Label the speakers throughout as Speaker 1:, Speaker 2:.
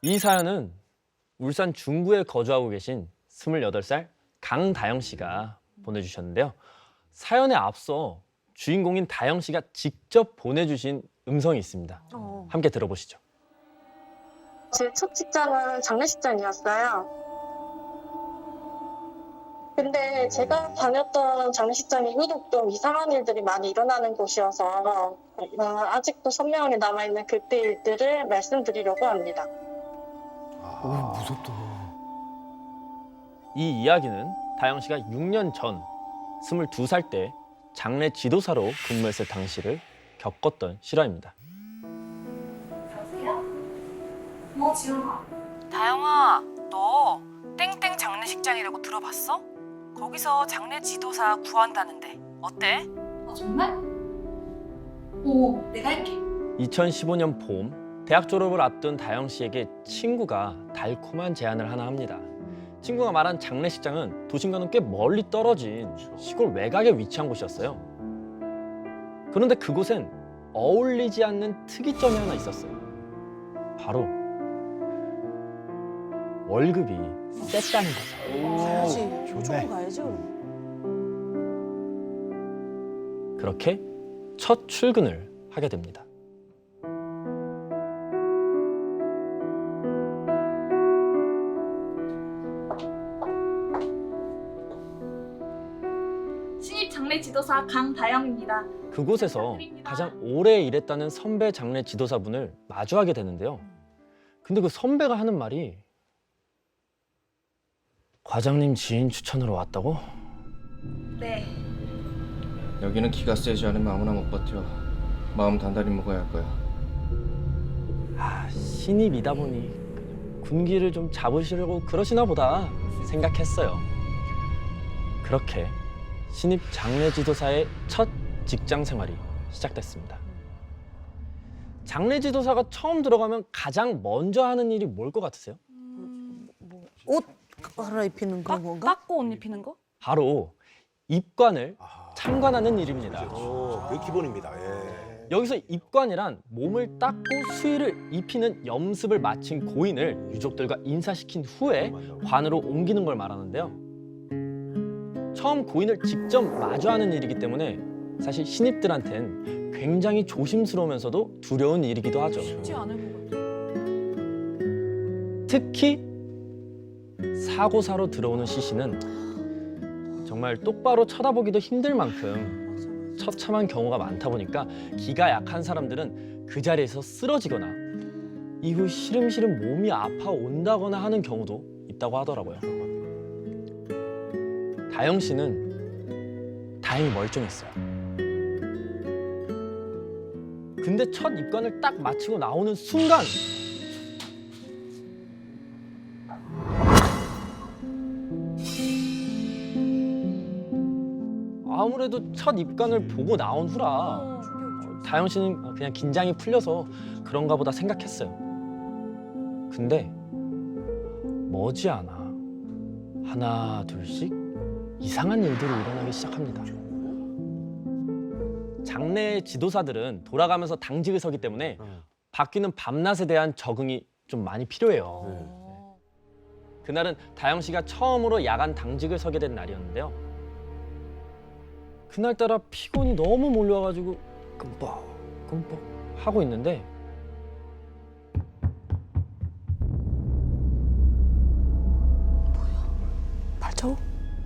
Speaker 1: 이 사연은 울산 중구에 거주하고 계신 28살 강다영 씨가 보내주셨는데요. 사연에 앞서 주인공인 다영 씨가 직접 보내주신 음성이 있습니다. 함께 들어보시죠.
Speaker 2: 제 첫 직장은 장례식장이었어요. 근데 제가 다녔던 장례식장이 유독 좀 이상한 일들이 많이 일어나는 곳이어서 아직도 선명하게 남아있는 그때 일들을 말씀드리려고 합니다.
Speaker 3: 오, 무섭다.
Speaker 1: 이 이야기는 다영 씨가 6년 전 22살 때 장례 지도사로 근무했을 당시를 겪었던 실화입니다.
Speaker 4: 지영아. 다영아, 너 땡땡 장례식장이라고 들어봤어? 거기서 장례 지도사 구한다는데 어때? 정말? 내가 할게.
Speaker 1: 2015년 봄 대학 졸업을 앞둔 다영 씨에게 친구가 달콤한 제안을 하나 합니다. 친구가 말한 장례식장은 도심과는 꽤 멀리 떨어진 시골 외곽에 위치한 곳이었어요. 그런데 그곳엔 어울리지 않는 특이점이 하나 있었어요. 바로 월급이 셌다는 거죠.
Speaker 3: 가야지.
Speaker 5: 무조건 가야지.
Speaker 1: 그렇게 첫 출근을 하게 됩니다.
Speaker 4: 신입 장례 지도사 강다영입니다.
Speaker 1: 그곳에서 가장 오래 일했다는 선배 장례 지도사분을 마주하게 되는데요. 근데 그 선배가 하는 말이 과장님 지인 추천으로 왔다고?
Speaker 4: 네.
Speaker 3: 여기는 기가 세지 않으면 아무나 못 버텨. 마음 단단히 먹어야 할 거야.
Speaker 1: 신입이다 보니 군기를 좀 잡으시려고 그러시나 보다 생각했어요. 그렇게 신입 장례 지도사의 첫 직장 생활이 시작됐습니다. 장례 지도사가 처음 들어가면 가장 먼저 하는 일이 뭘 것 같으세요?
Speaker 5: 옷 갈아입히는 그런 건가?
Speaker 4: 깎고 옷 입히는 거?
Speaker 1: 바로 입관을 참관하는 일입니다.
Speaker 6: 그게 기본입니다. 예.
Speaker 1: 여기서 입관이란 몸을 닦고 수의를 입히는 염습을 마친 고인을 유족들과 인사시킨 후에 관으로 옮기는 걸 말하는데요. 처음 고인을 직접 마주하는 일이기 때문에 사실 신입들한텐 굉장히 조심스러우면서도 두려운 일이기도 하죠.
Speaker 4: 쉽지 않을 것 같아.
Speaker 1: 특히 사고사로 들어오는 시신은 정말 똑바로 쳐다보기도 힘들 만큼 처참한 경우가 많다 보니까 기가 약한 사람들은 그 자리에서 쓰러지거나 이후 시름시름 몸이 아파온다거나 하는 경우도 있다고 하더라고요. 다영 씨는 다행히 멀쩡했어요. 근데 첫 입관을 딱 마치고 나오는 순간 아무래도 첫 입관을 보고 나온 후라 다영 씨는 그냥 긴장이 풀려서 그런가 보다 생각했어요. 근데 머지않아 하나 둘씩 이상한 일들이 일어나기 시작합니다. 장례 지도사들은 돌아가면서 당직을 서기 때문에 바뀌는 밤낮에 대한 적응이 좀 많이 필요해요. 그날은 다영 씨가 처음으로 야간 당직을 서게 된 날이었는데요. 그날따라 피곤이 너무 몰려와가지고 끔뻑끔뻑 하고 있는데
Speaker 5: 발자국?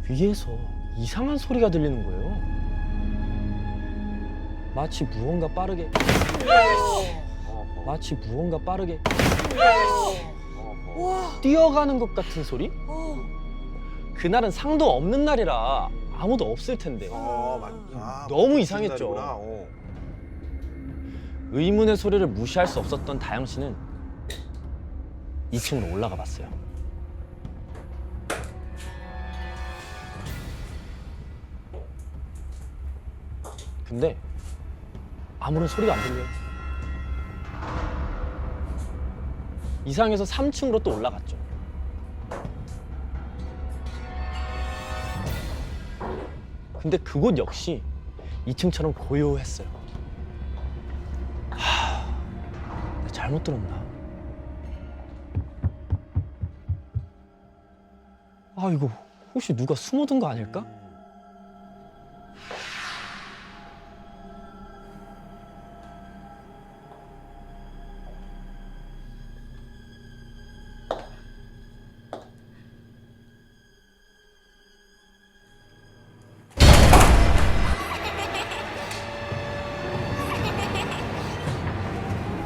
Speaker 1: 위에서 이상한 소리가 들리는 거예요. 마치 무언가 빠르게 뛰어가는 것 같은 소리? 그날은 상도 없는 날이라 아무도 없을 텐데 너무 이상했죠.
Speaker 6: 날이구나.
Speaker 1: 의문의 소리를 무시할 수 없었던 다영 씨는 2층으로 올라가 봤어요. 근데 아무런 소리가 안 들려요. 이상해서 3층으로 또 올라갔죠. 근데 그곳 역시 2층처럼 고요했어요. 내가 잘못 들었나? 아, 이거 혹시 누가 숨어둔 거 아닐까?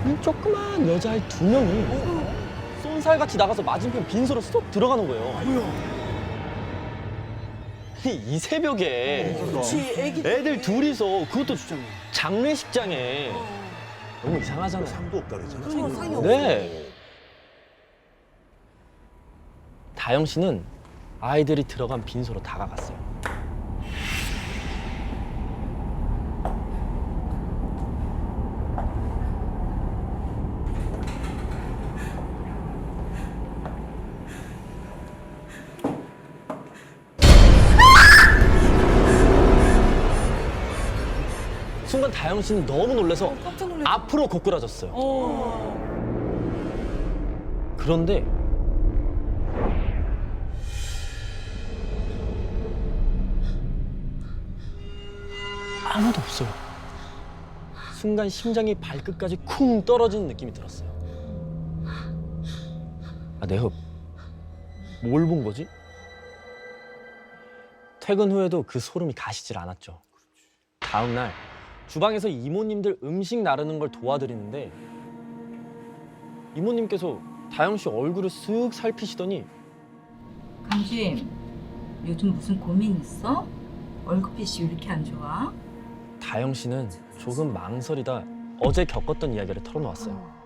Speaker 1: 이 조그만 여자아이 2명이 쏜살같이 나가서 맞은편 빈소로 쏙 들어가는 거예요. 이 새벽에
Speaker 5: 그렇지, 애기.
Speaker 1: 애들 둘이서 그것도 장례식장에 너무 이상하잖아요.
Speaker 6: 상도 없다 그랬잖아.
Speaker 5: 그러니까 상이 없어.
Speaker 1: 네. 다영 씨는 아이들이 들어간 빈소로 다가갔어요. 순간 다영 씨는 너무 놀라서
Speaker 5: 깜짝 놀랐.
Speaker 1: 앞으로 고꾸라졌어요. 그런데 아무도 없어요. 순간 심장이 발끝까지 쿵 떨어지는 느낌이 들었어요. 아, 내가 뭘 본 거지? 퇴근 후에도 그 소름이 가시질 않았죠. 다음 날 주방에서 이모님들 음식 나르는 걸 도와드리는데 이모님께서 다영 씨 얼굴을 쓱 살피시더니
Speaker 7: 강진, 요즘 무슨 고민 있어? 월급빛이 왜 이렇게 안 좋아?
Speaker 1: 다영 씨는 조금 망설이다 어제 겪었던 이야기를 털어놓았어요.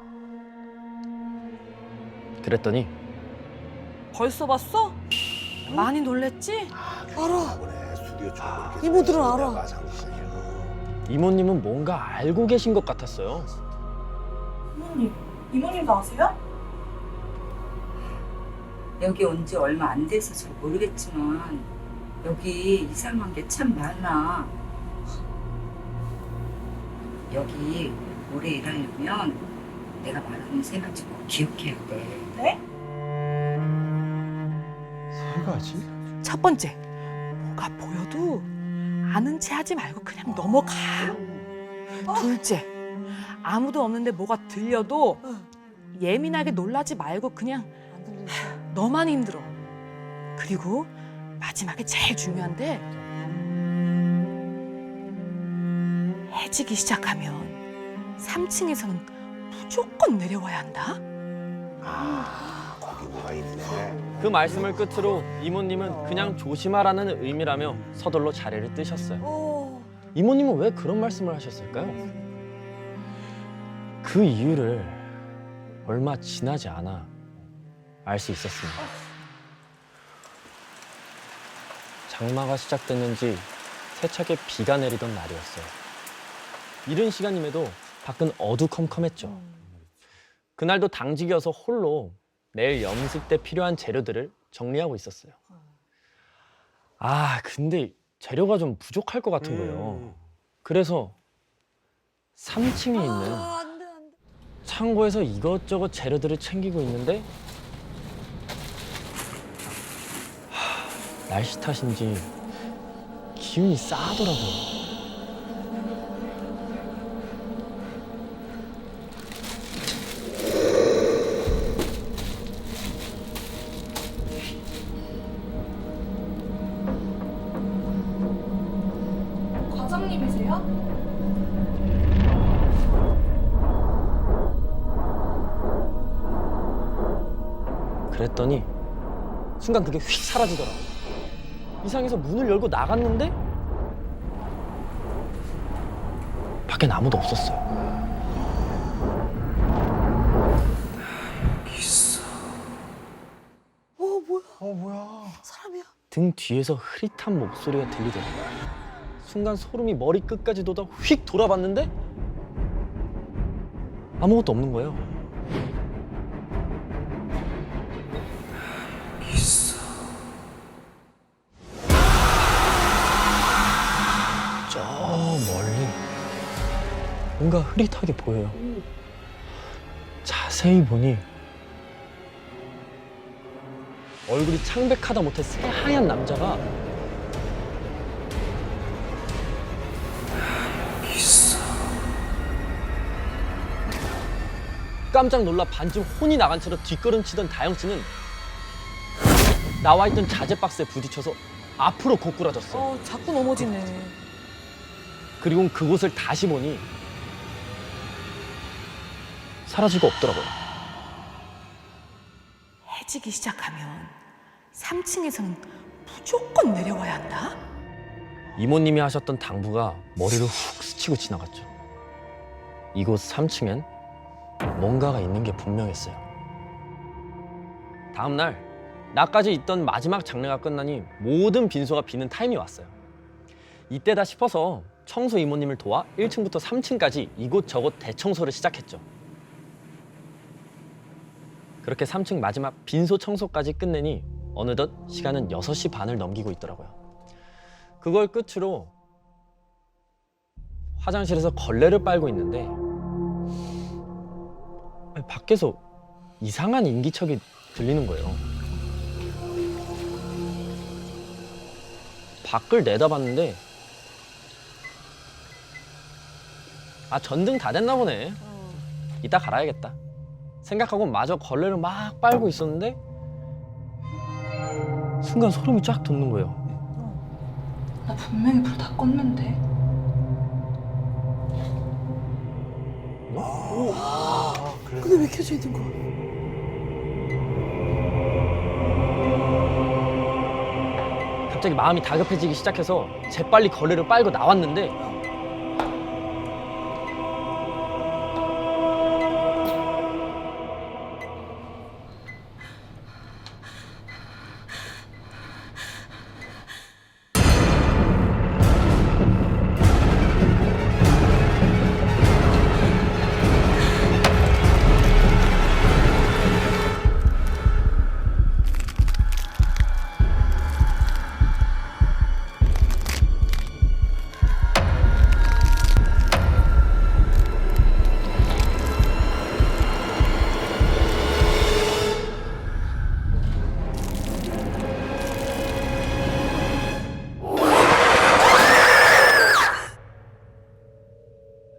Speaker 1: 그랬더니
Speaker 5: 벌써 봤어? 많이 놀랬지?
Speaker 6: 알아. 보네. 스튜디오 쪽
Speaker 5: 이모들은 알아.
Speaker 1: 이모님은 뭔가 알고 계신 것 같았어요.
Speaker 4: 이모님도 아세요?
Speaker 7: 여기 온 지 얼마 안 돼서 잘 모르겠지만 여기 이상한 게 참 많아. 여기 오래 일하려면 내가 말하는 3가지 꼭 기억해야 돼.
Speaker 4: 네?
Speaker 3: 3가지?
Speaker 5: 첫 번째, 뭐가 보여도 아는 체 하지 말고 그냥 넘어가. 둘째, 아무도 없는데 뭐가 들려도 예민하게 놀라지 말고 그냥 너만 힘들어. 그리고 마지막에 제일 중요한데 해지기 시작하면 3층에서는 무조건 내려와야 한다.
Speaker 6: 아, 거기 뭐가 있네.
Speaker 1: 그 말씀을 끝으로 이모님은 그냥 조심하라는 의미라며 서둘러 자리를 뜨셨어요. 이모님은 왜 그런 말씀을 하셨을까요? 그 이유를 얼마 지나지 않아 알 수 있었습니다. 장마가 시작됐는지 세차게 비가 내리던 날이었어요. 이른 시간임에도 밖은 어두컴컴했죠. 그날도 당직이어서 홀로 내일 염색 때 필요한 재료들을 정리하고 있었어요. 아, 근데 재료가 좀 부족할 것 같은 거예요. 그래서 3층에 있는
Speaker 5: 안 돼.
Speaker 1: 창고에서 이것저것 재료들을 챙기고 있는데 날씨 탓인지 기운이 싸하더라고요.
Speaker 4: 과장님이세요?
Speaker 1: 그랬더니 순간 그게 휙 사라지더라고요. 이상해서 문을 열고 나갔는데 밖엔 아무도 없었어요.
Speaker 5: 뭐야? 사람이야?
Speaker 1: 등 뒤에서 흐릿한 목소리가 들리더라고요. 순간 소름이 머리 끝까지 돋아 휙 돌아봤는데 아무것도 없는 거예요. 저 멀리 뭔가 흐릿하게 보여요. 자세히 보니 얼굴이 창백하다 못해 새하얀 남자가 깜짝 놀라 반쯤 혼이 나간 채로 뒷걸음치던 다영 씨는 나와 있던 자재 박스에 부딪혀서 앞으로 고꾸라졌어.
Speaker 5: 자꾸 넘어지네.
Speaker 1: 그리고 그곳을 다시 보니 사라지고 없더라고요.
Speaker 5: 해지기 시작하면 3층에서는 무조건 내려와야 한다?
Speaker 1: 이모님이 하셨던 당부가 머리를 훅 스치고 지나갔죠. 이곳 3층엔 뭔가가 있는 게 분명했어요. 다음 날 나까지 있던 마지막 장례가 끝나니 모든 빈소가 비는 타임이 왔어요. 이때다 싶어서 청소 이모님을 도와 1층부터 3층까지 이곳저곳 대청소를 시작했죠. 그렇게 3층 마지막 빈소 청소까지 끝내니 어느덧 시간은 6시 반을 넘기고 있더라고요. 그걸 끝으로 화장실에서 걸레를 빨고 있는데 밖에서 이상한 인기척이 들리는 거예요. 밖을 내다봤는데 전등 다 됐나 보네. 이따 갈아야겠다 생각하고 마저 걸레를 막 빨고 있었는데 순간 소름이 쫙 돋는 거예요.
Speaker 4: 나 분명히 불 다 껐는데.
Speaker 5: 근데 왜 켜져 있는 거야?
Speaker 1: 갑자기 마음이 다급해지기 시작해서 재빨리 걸레를 빨고 나왔는데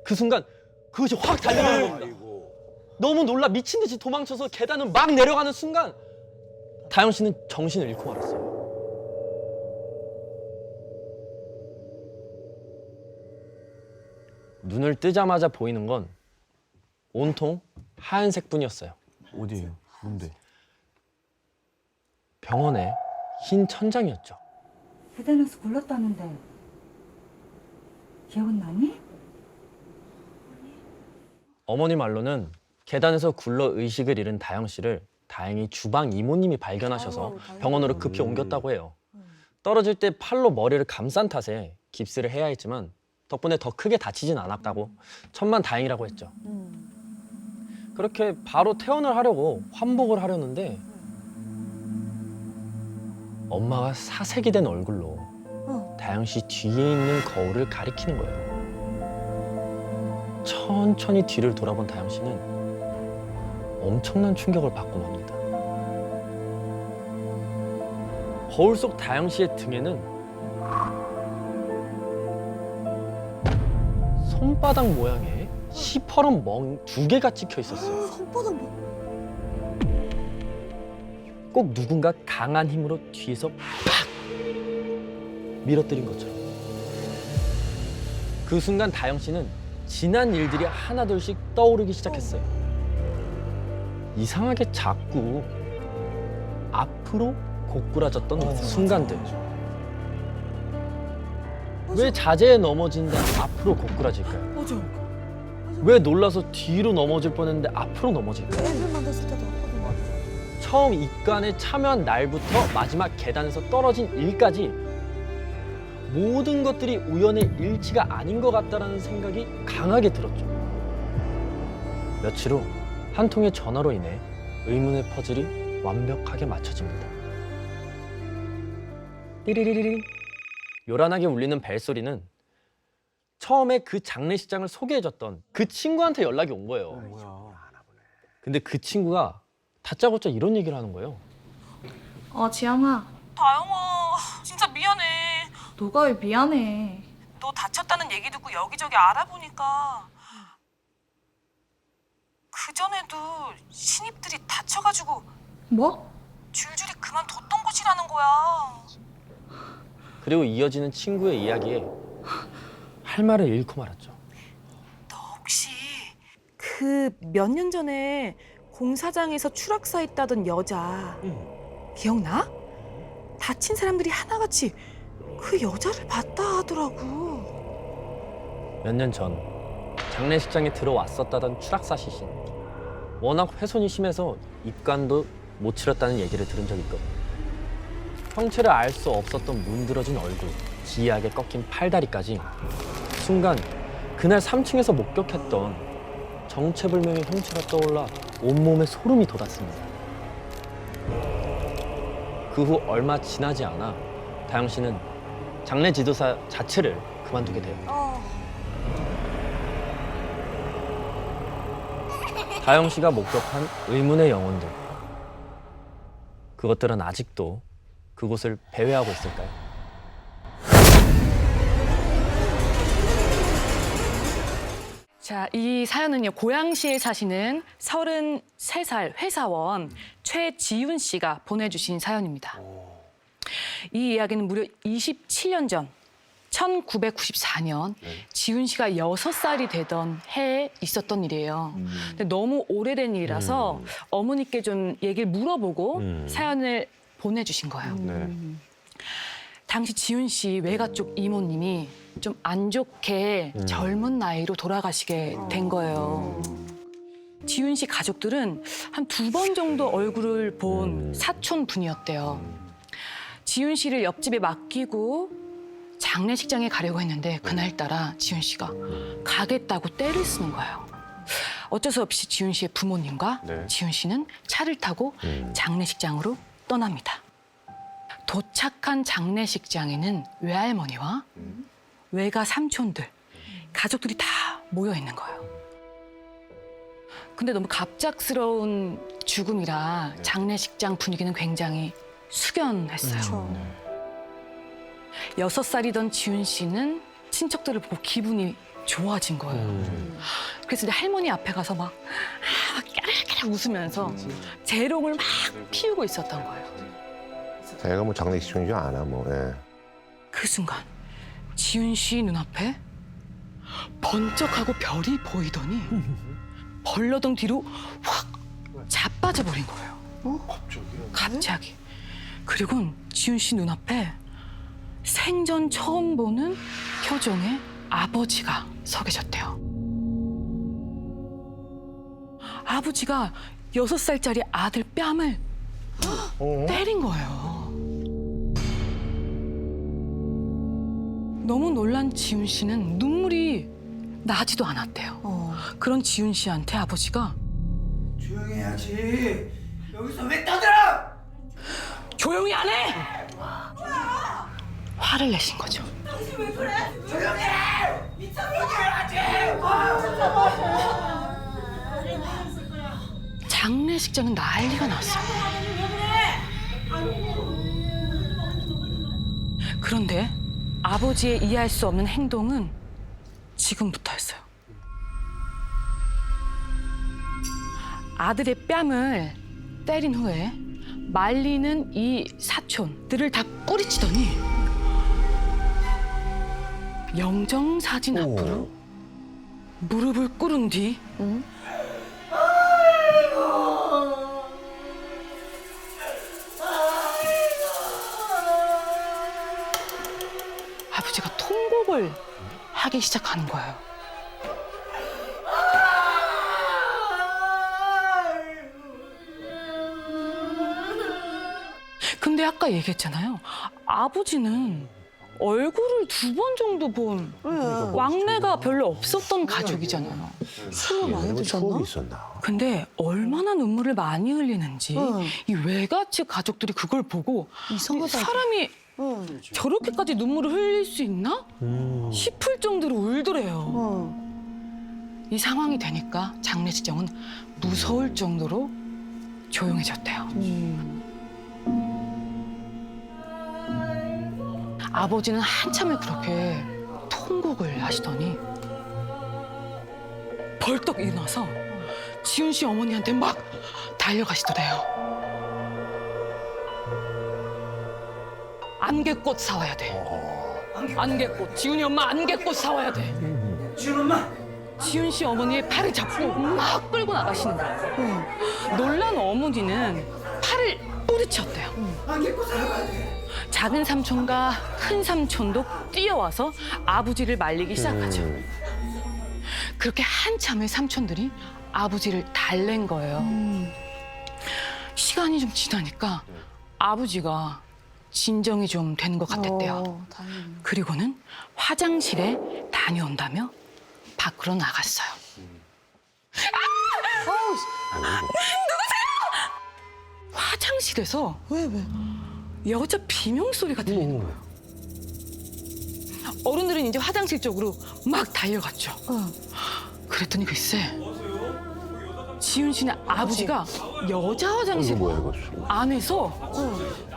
Speaker 1: 그 순간 그것이 확 달려오는 겁니다.
Speaker 6: 아이고.
Speaker 1: 너무 놀라 미친 듯이 도망쳐서 계단을 막 내려가는 순간 다영 씨는 정신을 잃고 말았어요. 눈을 뜨자마자 보이는 건 온통 하얀색뿐이었어요.
Speaker 3: 어디에요? 뭔데?
Speaker 1: 병원의 흰 천장이었죠.
Speaker 7: 계단에서 굴렀다는데 기억은 나니?
Speaker 1: 어머니 말로는 계단에서 굴러 의식을 잃은 다영 씨를 다행히 주방 이모님이 발견하셔서 병원으로 급히 옮겼다고 해요. 떨어질 때 팔로 머리를 감싼 탓에 깁스를 해야 했지만 덕분에 더 크게 다치진 않았다고 천만다행이라고 했죠. 그렇게 바로 퇴원을 하려고 환복을 하려는데 엄마가 사색이 된 얼굴로 다영 씨 뒤에 있는 거울을 가리키는 거예요. 천천히 뒤를 돌아본 다영 씨는 엄청난 충격을 받고 맙니다. 거울 속 다영 씨의 등에는 손바닥 모양의 시퍼런 멍 2개가 찍혀 있었어요.
Speaker 5: 손바닥
Speaker 1: 꼭 누군가 강한 힘으로 뒤에서 팍 밀어뜨린 것처럼. 그 순간 다영 씨는 지난 일들이 하나둘씩 떠오르기 시작했어요. 이상하게 자꾸 앞으로 고꾸라졌던 순간들. 왜 자재에 넘어진다 앞으로 고꾸라질까요?
Speaker 5: 맞아.
Speaker 1: 왜 놀라서 뒤로 넘어질 뻔했는데 앞으로 넘어질까요?
Speaker 5: 애들 만났을 때도 아빠도 맞아.
Speaker 1: 처음 입관에 참여한 날부터 마지막 계단에서 떨어진 일까지 모든 것들이 우연의 일치가 아닌 것 같다는 생각이 강하게 들었죠. 며칠 후 한 통의 전화로 인해 의문의 퍼즐이 완벽하게 맞춰집니다. 띠리리리리. 요란하게 울리는 벨소리는 처음에 그 장례식장을 소개해줬던 그 친구한테 연락이 온 거예요. 근데 그 친구가 다짜고짜 이런 얘기를 하는 거예요.
Speaker 4: 지영아.
Speaker 5: 다영아, 진짜 미안해.
Speaker 4: 너가 왜 미안해?
Speaker 5: 너 다쳤다는 얘기 듣고 여기저기 알아보니까 그전에도 신입들이 다쳐가지고
Speaker 4: 뭐?
Speaker 5: 줄줄이 그만뒀던 곳이라는 거야.
Speaker 1: 그리고 이어지는 친구의 이야기에 할 말을 잃고 말았죠.
Speaker 5: 너 혹시
Speaker 8: 그 몇 년 전에 공사장에서 추락사 있다던 여자 기억나? 다친 사람들이 하나같이 그 여자를 봤다 하더라고.
Speaker 1: 몇 년 전 장례식장에 들어왔었다던 추락사 시신. 워낙 훼손이 심해서 입관도 못 치렀다는 얘기를 들은 적이 있거든요. 형체를 알 수 없었던 문드러진 얼굴, 기이하게 꺾인 팔다리까지 순간 그날 3층에서 목격했던 정체불명의 형체가 떠올라 온몸에 소름이 돋았습니다. 그 후 얼마 지나지 않아 다영 씨는 장례 지도사 자체를 그만두게 돼요. 다영 씨가 목격한 의문의 영혼들, 그것들은 아직도 그곳을 배회하고 있을까요?
Speaker 5: 자, 이 사연은요, 고양시에 사시는 33살 회사원 최지윤 씨가 보내주신 사연입니다. 이 이야기는 무려 27년 전 1994년 지윤 씨가 6살이 되던 해에 있었던 일이에요. 근데 너무 오래된 일이라서 어머니께 좀 얘기를 물어보고 사연을 보내주신 거예요. 당시 지윤 씨 외가 쪽 이모님이 좀 안 좋게 젊은 나이로 돌아가시게 된 거예요. 지윤 씨 가족들은 한 2번 정도 얼굴을 본 사촌 분이었대요. 지윤 씨를 옆집에 맡기고 장례식장에 가려고 했는데 그날따라 지윤 씨가 가겠다고 떼를 쓰는 거예요. 어쩔 수 없이 지윤 씨의 부모님과 지윤 씨는 차를 타고 장례식장으로 떠납니다. 도착한 장례식장에는 외할머니와 외가 삼촌들, 가족들이 다 모여 있는 거예요. 근데 너무 갑작스러운 죽음이라 장례식장 분위기는 굉장히 숙연했어요. 6살이던 지윤 씨는 친척들을 보고 기분이 좋아진 거예요. 그래서 이제 할머니 앞에 가서 막 까르르 웃으면서 재롱을 막 피우고 있었던 거예요.
Speaker 6: 자기가 뭐 장례식 중인 줄 아나 뭐. 예.
Speaker 5: 그 순간 지윤 씨 눈앞에 번쩍하고 별이 보이더니 벌러덩 뒤로 확 자빠져 버린 거예요. 갑자기. 그리고 지윤 씨 눈앞에 생전 처음 보는 표정의 아버지가 서 계셨대요. 아버지가 6살짜리 아들 뺨을 때린 거예요. 너무 놀란 지윤 씨는 눈물이 나지도 않았대요. 그런 지윤 씨한테 아버지가
Speaker 9: 조용히 해야지. 여기서 왜 떠들어?
Speaker 5: 조용히 안 해! 화를 내신 거죠.
Speaker 9: 조용히 해! 미쳤어! 해야지!
Speaker 5: 장례식장은 난리가 났어요. 그런데 아버지의 이해할 수 없는 행동은 지금부터였어요. 아들의 뺨을 때린 후에 말리는 이 사촌들을 다 뿌리치더니 영정사진 앞으로 무릎을 꿇은 뒤 아버지가 통곡을 하기 시작하는 거예요. 근데 아까 얘기했잖아요. 아버지는 얼굴을 2번 정도 본 왕래가 별로 없었던 가족이잖아요.
Speaker 6: 술을 많이 드셨나? 있었나?
Speaker 5: 근데 얼마나 눈물을 많이 흘리는지 이 외가 측 가족들이 그걸 보고 사람이 저렇게까지 눈물을 흘릴 수 있나? 싶을 정도로 울더래요. 이 상황이 되니까 장례식장은 무서울 정도로 조용해졌대요. 아버지는 한참을 그렇게 통곡을 하시더니 벌떡 일어나서 지훈 씨 어머니한테 막 달려가시더래요. 안개꽃 사와야 돼. 안개꽃. 지훈이 엄마 안개꽃 사와야 돼.
Speaker 9: 지훈 엄마.
Speaker 5: 지훈 씨 어머니의 팔을 잡고 막 끌고 나가시는 거예요. 놀란 어머니는 팔을 뿌리쳤대요.
Speaker 9: 안개꽃 사러 가야 돼.
Speaker 5: 작은 삼촌과 큰 삼촌도 뛰어와서 아버지를 말리기 시작하죠. 그렇게 한참을 삼촌들이 아버지를 달랜 거예요. 시간이 좀 지나니까 아버지가 진정이 좀 된 것 같았대요. 그리고는 화장실에 다녀온다며 밖으로 나갔어요. 누구세요? 화장실에서 왜? 여자 비명 소리가 들리는 거예요. 어른들은 이제 화장실 쪽으로 막 달려갔죠. 그랬더니 글쎄 지훈 씨네 아버지가 여자 화장실
Speaker 6: 뭐야 이거?
Speaker 5: 안에서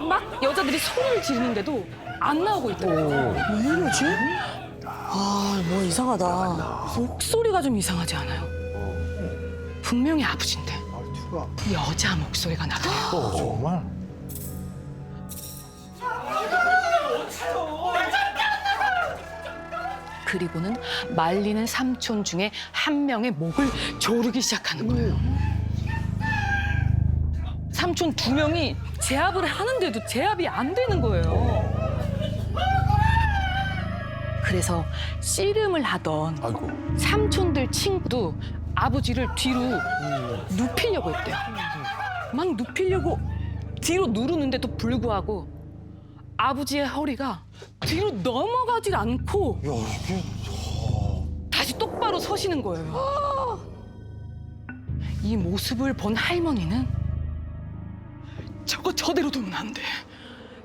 Speaker 5: 막 여자들이 소리를 지르는데도 안 나오고 있더라고요.
Speaker 10: 왜 이러지? 아, 뭐 이상하다.
Speaker 5: 목소리가 좀 이상하지 않아요? 분명히 아버지인데 여자 목소리가 나더래요.
Speaker 6: 정말?
Speaker 5: 그리고는 말리는 삼촌 중에 한 명의 목을 조르기 시작하는 거예요. 삼촌 2명이 제압을 하는데도 제압이 안 되는 거예요. 그래서 씨름을 하던
Speaker 6: 아이고.
Speaker 5: 삼촌들 친구도 아버지를 뒤로 눕히려고 했대요. 막 눕히려고 뒤로 누르는데도 불구하고 아버지의 허리가 뒤로 넘어가질 않고 다시 똑바로 서시는 거예요. 이 모습을 본 할머니는 저거 저대로 두면 안 돼.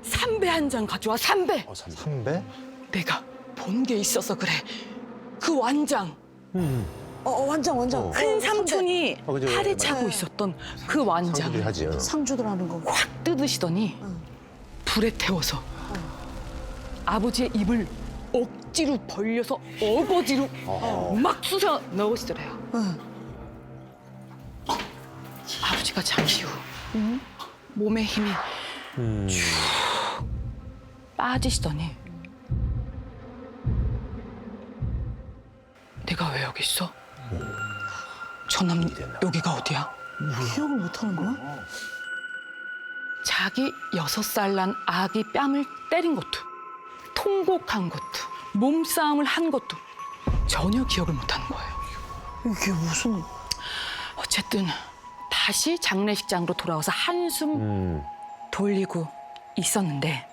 Speaker 5: 삼배 한 잔 가져와, 삼배.
Speaker 6: 선배?
Speaker 5: 내가 본 게 있어서 그래. 그 완장.
Speaker 10: 완장.
Speaker 5: 큰 삼촌이
Speaker 6: 그죠.
Speaker 5: 팔에 차고 있었던 그 완장을
Speaker 6: 상주들이 하지.
Speaker 10: 상주들 하는 거.
Speaker 5: 확 뜯으시더니 불에 태워서 아버지의 입을 억지로 벌려서 어거지로 막 쑤셔 넣으시더래요. 아버지가 잠시 후 몸에 힘이 쭉 빠지시더니 내가 왜 여기 있어? 저놈 여기가 어디야?
Speaker 10: 기억을 못 하는 거야?
Speaker 5: 자기 6살 난 아기 뺨을 때린 것도 통곡한 것도 몸싸움을 한 것도 전혀 기억을 못하는 거예요.
Speaker 10: 이게 무슨...
Speaker 5: 어쨌든 다시 장례식장으로 돌아와서 한숨 돌리고 있었는데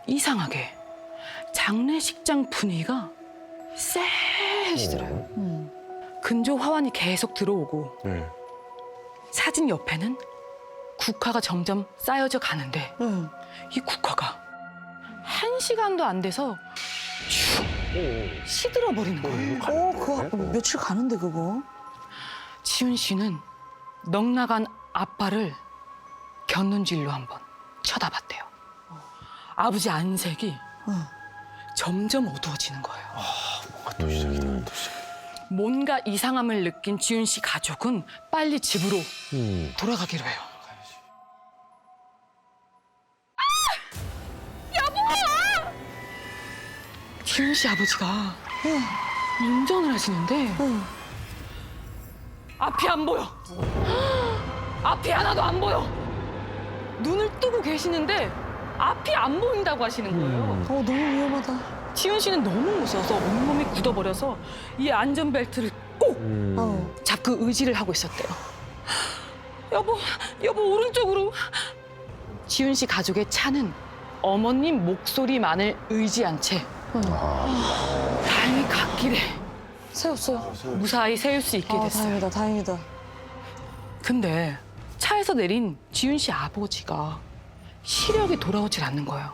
Speaker 5: 이상하게 장례식장 분위기가 쎄해지더라고요. 근조 화환이 계속 들어오고 사진 옆에는 국화가 점점 쌓여져 가는데 이 국화가 1시간도 안 돼서 쭉 시들어 버리는 거예요.
Speaker 10: 그거 며칠 가는데 그거.
Speaker 5: 지훈 씨는 넋 나간 아빠를 곁눈질로 한번 쳐다봤대요. 아버지 안색이 점점 어두워지는 거예요.
Speaker 6: 또 시작이다.
Speaker 5: 뭔가 이상함을 느낀 지훈 씨 가족은 빨리 집으로 돌아가기로 해요. 여보! 지훈 씨 아버지가 운전을 하시는데 앞이 안 보여. 앞이 하나도 안 보여. 눈을 뜨고 계시는데 앞이 안 보인다고 하시는 거예요.
Speaker 10: 너무 위험하다.
Speaker 5: 지훈 씨는 너무 무서워서 온몸이 굳어버려서 이 안전벨트를 꼭 잡고 의지를 하고 있었대요. 여보 오른쪽으로. 지훈 씨 가족의 차는 어머님 목소리만을 의지한 채 다행히 갓길에
Speaker 10: 세웠어요.
Speaker 5: 무사히 세울 수 있게 됐어요.
Speaker 10: 다행이다.
Speaker 5: 근데 차에서 내린 지훈 씨 아버지가 시력이 돌아오질 않는 거예요.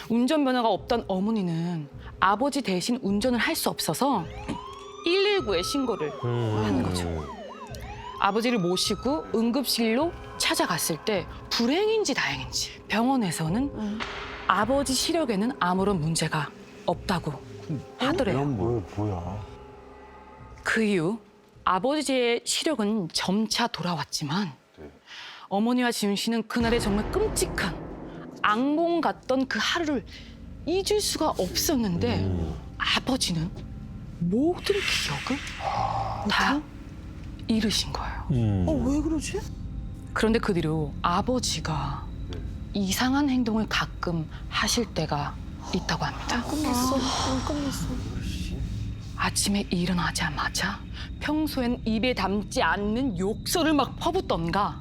Speaker 5: 운전면허가 없던 어머니는 아버지 대신 운전을 할 수 없어서 119에 신고를 하는 거죠. 아버지를 모시고 응급실로 찾아갔을 때 불행인지 다행인지 병원에서는 아버지 시력에는 아무런 문제가 없다고 하더래요.
Speaker 6: 뭐야?
Speaker 5: 그 이후 아버지의 시력은 점차 돌아왔지만 어머니와 지훈 씨는 그날의 정말 끔찍한 악몽 같던 그 하루를 잊을 수가 없었는데 아버지는 모든 기억을 다 잃으신 거예요.
Speaker 10: 왜 그러지?
Speaker 5: 그런데 그 뒤로 아버지가 이상한 행동을 가끔 하실 때가 있다고 합니다.
Speaker 10: 끝났어.
Speaker 5: 아침에 일어나자마자 평소엔 입에 담지 않는 욕설을 막 퍼붓던가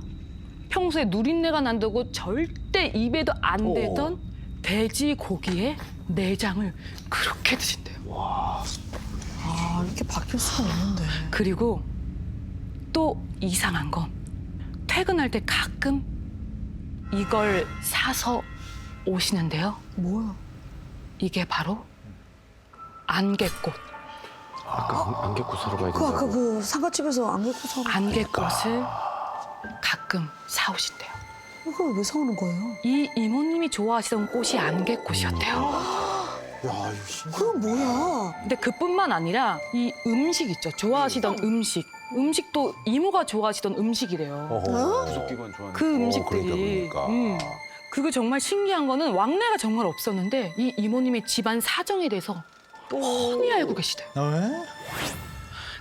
Speaker 5: 평소에 누린내가 난다고 절대 입에도 안 대던 돼지 고기에 내장을 그렇게 드신대요.
Speaker 10: 아, 이렇게 바뀔 수가 없는데.
Speaker 5: 그리고 또 이상한 건 퇴근할 때 가끔 이걸 사서 오시는데요.
Speaker 10: 뭐야?
Speaker 5: 이게 바로 안개꽃.
Speaker 6: 아까 안개꽃 사러 가야
Speaker 10: 그
Speaker 6: 된다고.
Speaker 10: 아까 그 상가집에서 안개꽃 사러.
Speaker 5: 안개꽃을 가끔 사오신대요.
Speaker 10: 그걸 왜 사오는 거예요?
Speaker 5: 이 이모님이 좋아하시던 꽃이 안개꽃이었대요.
Speaker 10: 그건 뭐야?
Speaker 5: 근데 그뿐만 아니라 이 음식 있죠. 좋아하시던 음식. 음식도 이모가 좋아하시던 음식이래요.
Speaker 6: 구속기관 좋아하는.
Speaker 5: 그 음식들이.
Speaker 6: 그러니까.
Speaker 5: 그리고 정말 신기한 거는 왕래가 정말 없었는데 이 이모님의 집안 사정에 대해서 뻔히 알고 계시대요.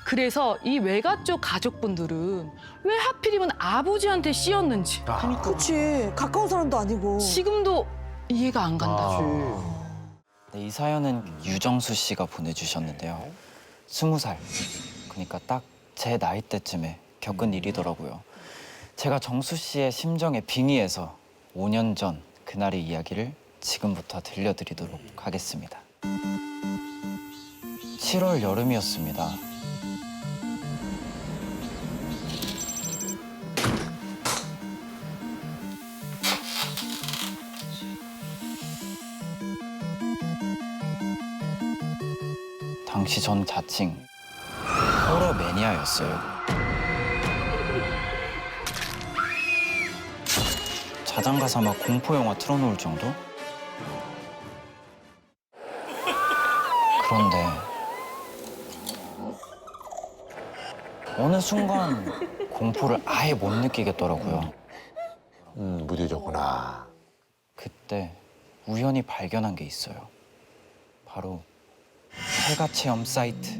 Speaker 5: 그래서 이 외가 쪽 가족분들은 왜 하필이면 아버지한테 씌었는지
Speaker 10: 그치. 가까운 사람도 아니고.
Speaker 5: 지금도 이해가 안 간다.
Speaker 11: 네, 이 사연은 유정수 씨가 보내주셨는데요. 20살, 그러니까 딱 제 나이 때쯤에 겪은 일이더라고요. 제가 정수 씨의 심정에 빙의해서 5년 전 그날의 이야기를 지금부터 들려드리도록 하겠습니다. 7월 여름이었습니다. 당시 전 자칭 호러 매니아였어요. 자장 가서 막 공포 영화 틀어놓을 정도? 그런데 어느 순간 공포를 아예 못 느끼겠더라고요.
Speaker 6: 무뎌졌구나.
Speaker 11: 그때 우연히 발견한 게 있어요. 바로 폐가 체험 사이트.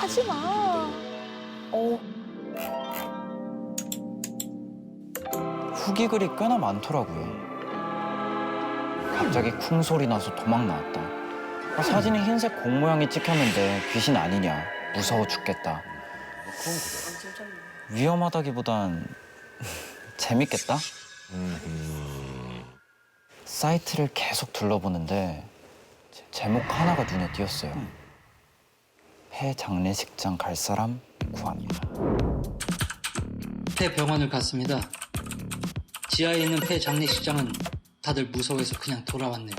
Speaker 8: 하지 마.
Speaker 11: 후기 글이 꽤나 많더라고요. 갑자기 쿵 소리 나서 도망 나왔다. 사진에 흰색 공 모양이 찍혔는데 귀신 아니냐. 무서워 죽겠다. 위험하다기보단 재밌겠다? 사이트를 계속 둘러보는데 제목 하나가 눈에 띄었어요. 폐 장례식장 갈 사람 구합니다.
Speaker 12: 폐병원을 갔습니다. 지하에 있는 폐 장례식장은 다들 무서워해서 그냥 돌아왔네요.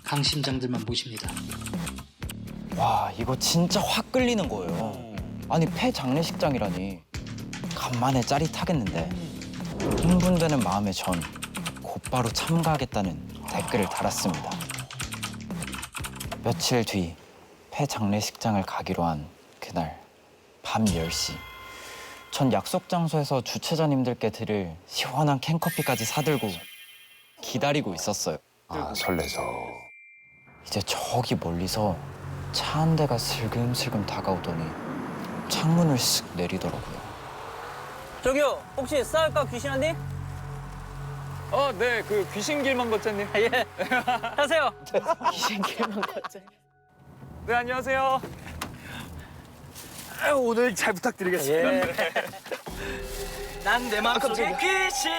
Speaker 12: 강심장들만 모십니다.
Speaker 11: 와, 이거 진짜 확 끌리는 거예요. 아니, 폐 장례식장이라니. 간만에 짜릿하겠는데. 흥분되는 마음에 전 곧바로 참가하겠다는 댓글을 달았습니다. 며칠 뒤 폐 장례식장을 가기로 한 그날 밤 10시. 전 약속 장소에서 주최자님들께 드릴 시원한 캔커피까지 사들고 기다리고 있었어요.
Speaker 6: 아, 설레서.
Speaker 11: 이제 저기 멀리서 차 한 대가 슬금슬금 다가오더니 창문을 쓱 내리더라고요.
Speaker 12: 저기요, 혹시 쌀까 귀신한님?
Speaker 1: 네, 그 귀신길만 걷자님.
Speaker 12: 예. 하세요.
Speaker 5: 귀신길만 걷자.
Speaker 1: 네, 안녕하세요. 오늘 잘 부탁드리겠습니다.
Speaker 12: 예. 난 내 마음속에 귀신.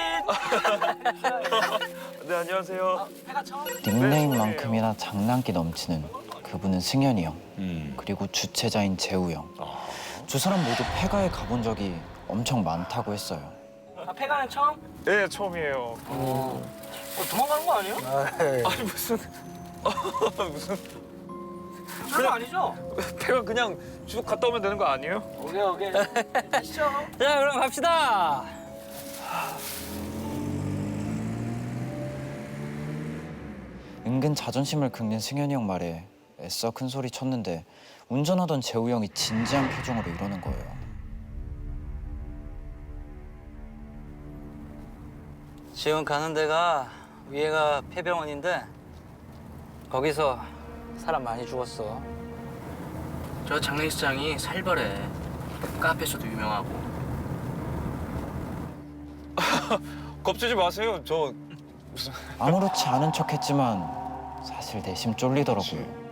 Speaker 1: 네, 안녕하세요.
Speaker 11: 닉네임만큼이나 장난기 넘치는 그분은 승현이 형, 그리고 주최자인 재우 형. 두 사람 모두 폐가에 가본 적이 엄청 많다고 했어요.
Speaker 12: 폐가는 처음?
Speaker 1: 네, 처음이에요.
Speaker 12: 도망가는 거 아니에요?
Speaker 1: 아니 무슨 그거 아니죠?
Speaker 6: 제가 그냥 쭉 갔다 오면 되는 거 아니에요?
Speaker 1: 오케이. 가시죠. 자, 그럼 갑시다.
Speaker 11: 은근 자존심을 긁는 승현이 형 말에 애써 큰 소리 쳤는데 운전하던 재우 형이 진지한 표정으로 이러는 거예요.
Speaker 12: 지금 가는 데가 위에가 폐병원인데 거기서 사람 많이 죽었어. 저 장례식장이 살벌해. 카페에서도 유명하고.
Speaker 6: 겁주지 마세요. 저
Speaker 11: 아무렇지 않은 척했지만 사실 내심 쫄리더라고요.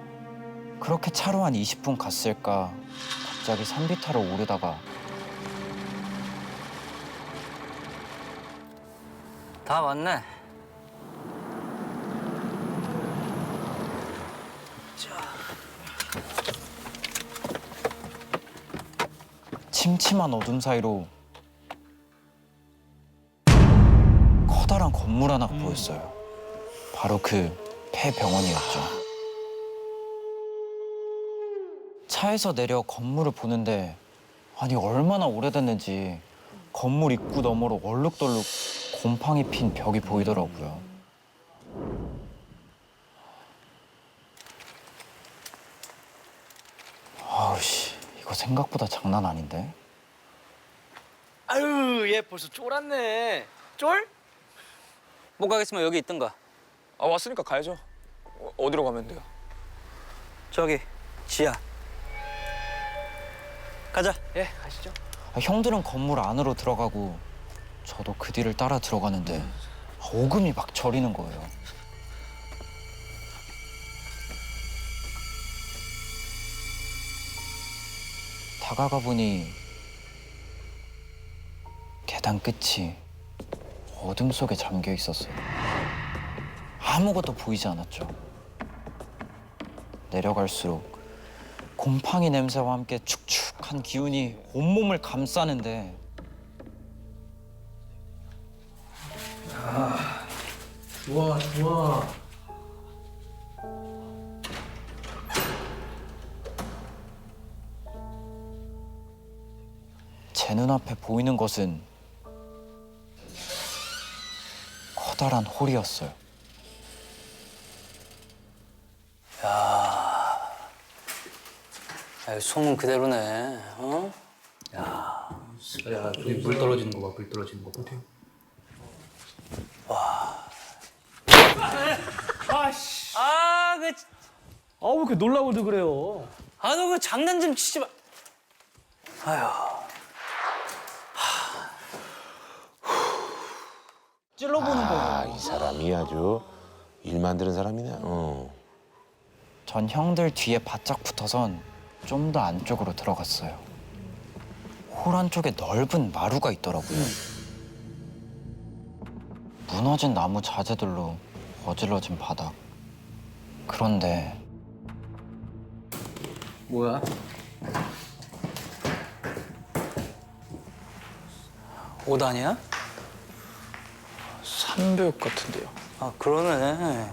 Speaker 11: 그렇게 차로 한 20분 갔을까 갑자기 산비 타러 오르다가
Speaker 12: 다 왔네.
Speaker 11: 침침한 어둠 사이로 커다란 건물 하나가 보였어요. 바로 그 폐병원이었죠. 차에서 내려 건물을 보는데 아니 얼마나 오래됐는지 건물 입구 너머로 얼룩덜룩 곰팡이 핀 벽이 보이더라고요. 아우씨, 이거 생각보다 장난 아닌데?
Speaker 12: 아유, 얘 벌써 쫄았네. 쫄? 못 가겠으면 여기 있든가.
Speaker 6: 아, 왔으니까 가야죠. 어디로 가면 돼요?
Speaker 12: 저기 지하. 가자.
Speaker 6: 예, 가시죠.
Speaker 11: 형들은 건물 안으로 들어가고 저도 그 뒤를 따라 들어가는데 오금이 막 저리는 거예요. 다가가 보니 계단 끝이 어둠 속에 잠겨 있었어요. 아무것도 보이지 않았죠. 내려갈수록 곰팡이 냄새와 함께 축축한 기운이 온몸을 감싸는데
Speaker 9: 좋아 좋아.
Speaker 11: 제 눈앞에 보이는 것은 커다란 홀이었어요.
Speaker 12: 야, 소문 그대로네. 어? 야, 저기 물 떨어지는 거 봐. 물 떨어지는 거 봐. 와. 아씨. 아, 그.
Speaker 1: 왜 이렇게 놀라고도 그래요?
Speaker 12: 아, 너 그 장난 좀 치지 마. 아휴.
Speaker 1: 찔러보는 거예요.
Speaker 6: 이 사람이 아주 일 만드는 사람이네.
Speaker 11: 전 형들 뒤에 바짝 붙어선 좀 더 안쪽으로 들어갔어요. 홀 안쪽에 넓은 마루가 있더라고요. 무너진 나무 자재들로 어질러진 바닥. 그런데
Speaker 12: 뭐야? 옷 아니야?
Speaker 6: 삼벽 같은데요.
Speaker 12: 아, 그러네.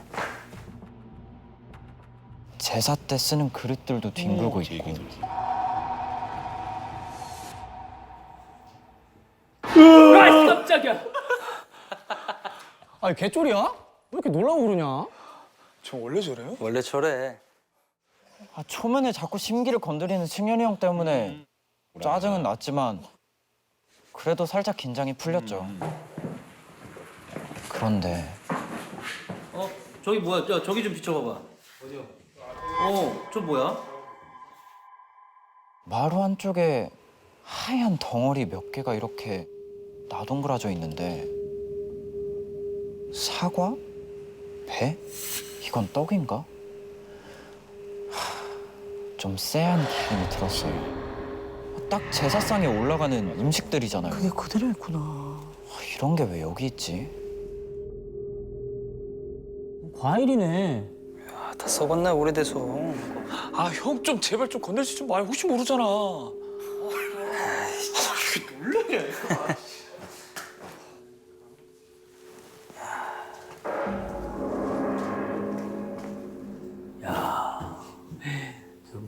Speaker 11: 제사 때 쓰는 그릇들도 뒹굴고 있고
Speaker 1: 깜짝이야. 개쫄이야? 왜 이렇게 놀라고 그러냐?
Speaker 6: 저 원래 저래요?
Speaker 12: 원래 저래.
Speaker 11: 초면에 자꾸 심기를 건드리는 승현이 형 때문에 짜증은 났지만 그래도 살짝 긴장이 풀렸죠. 그런데
Speaker 12: 저기 뭐야? 야, 저기 좀 비춰봐봐. 어디요? 저 뭐야?
Speaker 11: 마루 한쪽에 하얀 덩어리 몇 개가 이렇게 나동그라져 있는데 사과? 배? 이건 떡인가? 좀 쎄한 기분이 들었어요. 딱 제사상에 올라가는 음식들이잖아요.
Speaker 10: 그게 그대로 있구나.
Speaker 11: 이런 게 왜 여기 있지?
Speaker 1: 과일이네.
Speaker 12: 야, 다 썩었네, 오래돼서.
Speaker 6: 아, 형 좀 제발 좀 건들지 좀 마요. 혹시 모르잖아.